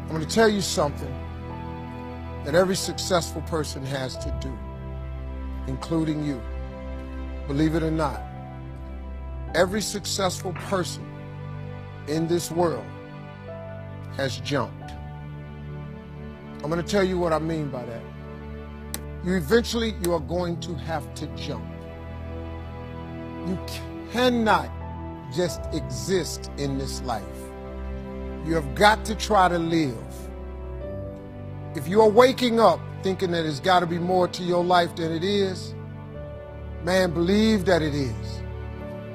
I'm going to tell you something that every successful person has to do, including you. Believe it or not, every successful person in this world has jumped. I'm going to tell you what I mean by that. You are going to have to jump. You cannot just exist in this life. You have got to try to live. If you are waking up thinking that it's got to be more to your life than it is, man, believe that it is.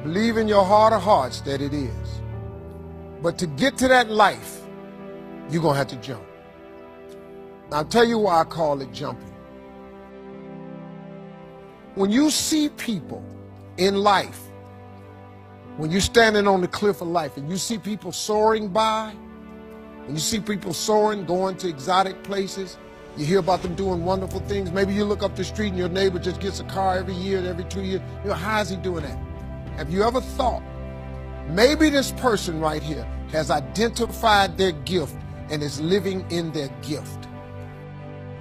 Believe in your heart of hearts that it is. But to get to that life, you're going to have to jump. I'll tell you why I call it jumping. When you see people in life, when you're standing on the cliff of life and you see people soaring by, when you see people soaring, going to exotic places, you hear about them doing wonderful things. Maybe you look up the street and your neighbor just gets a car every year, every 2 years. You know, how is he doing that? Have you ever thought, maybe this person right here has identified their gift and is living in their gift?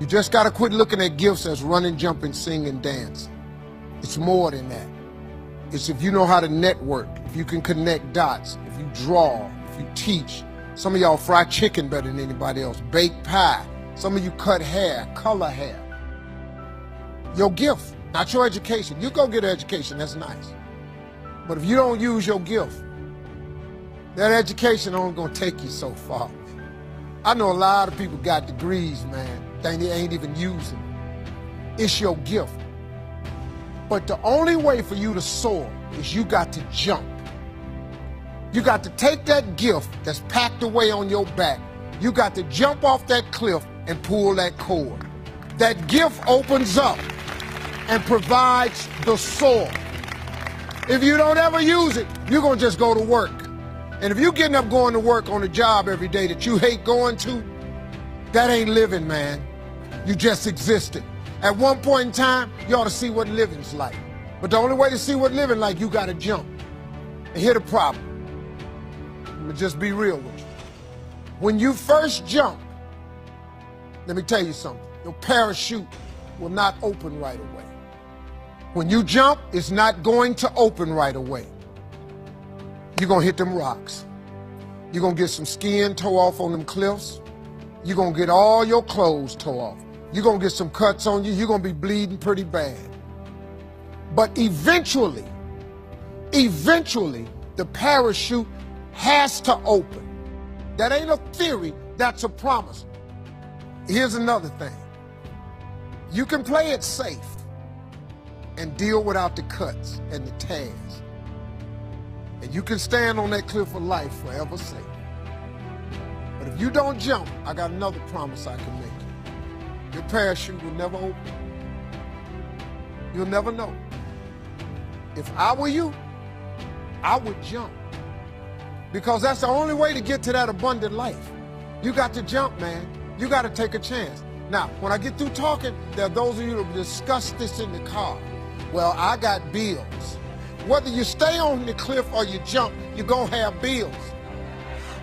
You just got to quit looking at gifts as running, jumping, singing, dancing. It's more than that. It's if you know how to network, if you can connect dots, if you draw, if you teach. Some of y'all fry chicken better than anybody else, bake pie. Some of you cut hair, color hair. Your gift, not your education. You go get an education, that's nice. But if you don't use your gift, that education only gonna take you so far. I know a lot of people got degrees, man, they ain't even using it. It's your gift. But the only way for you to soar is you got to jump. You got to take that gift that's packed away on your back. You got to jump off that cliff and pull that cord. That gift opens up and provides the soar. If you don't ever use it, you're going to just go to work. And if you're getting up going to work on a job every day that you hate going to, that ain't living, man. You just existed. At one point in time, you ought to see what living's like. But the only way to see what living like, you got to jump. And here's the problem. I'm going to just be real with you. When you first jump, let me tell you something. Your parachute will not open right away. When you jump, it's not going to open right away. You're going to hit them rocks. You're going to get some skin tore off on them cliffs. You're going to get all your clothes tore off. You're going to get some cuts on you. You're going to be bleeding pretty bad. But eventually, the parachute has to open. That ain't a theory, that's a promise. Here's another thing. You can play it safe and deal without the cuts and the tears. And you can stand on that cliff of life forever safe. But if you don't jump, I got another promise I can make you. Your parachute will never open. You'll never know. If I were you, I would jump. Because that's the only way to get to that abundant life. You got to jump, man. You got to take a chance. Now, when I get through talking, there are those of you that discuss this in the car. Well, I got bills. Whether you stay on the cliff or you jump, you're going to have bills.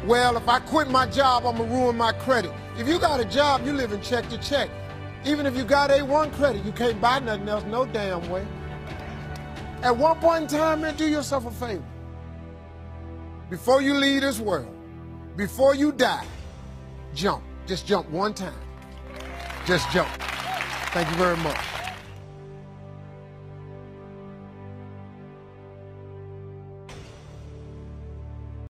Well, if I quit my job, I'm going to ruin my credit. If you got a job, you live in check to check. Even if you got A1 credit, you can't buy nothing else no damn way. At one point in time, man, do yourself a favor. Before you leave this world, before you die, jump. Just jump one time. Just jump. Thank you very much.